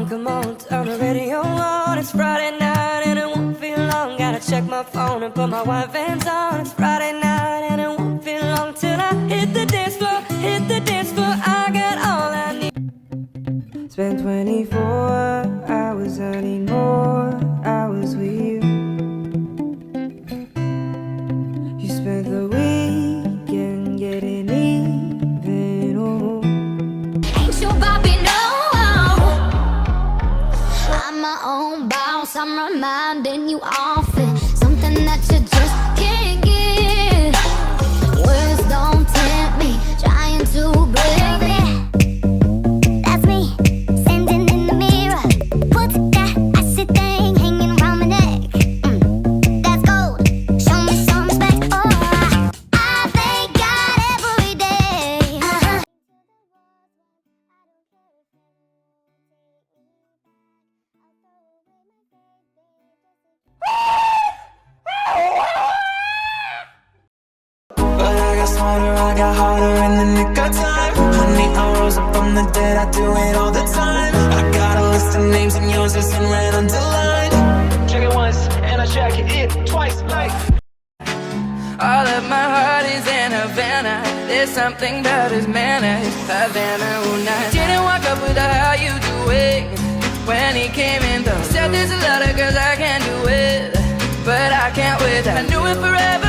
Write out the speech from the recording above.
come on, turn the radio on. It's Friday night and it won't feel long. Gotta check my phone and put my white vans on. It's Friday night and it won't feel long till I hit the dance floor, hit the dance floor. I got all I need. Spent 24 hours, I need more hours with you. You spent the weekend getting even, oh. Ain't your Bobby, no. I'm my own boss, I'm reminding you often. Something that you just can't get. Words don't tempt me, trying to break me. That's me, standing in the mirror. What's that acid thing hanging around my neck? That's gold, show me some respect. Oh, I thank God every day. But I got smarter, I got harder in the nick of time. Honey, I rose up from the dead, I do it all the time. I got a list of names and yours is in red underlined. Check it once, and I check it twice, like. All of my heart is in Havana. There's something about his manners. Havana, oh, night. Didn't walk up with a how you doing when he came in though. Said there's a lot of girls I can't do it, but I can't with that. I knew it forever.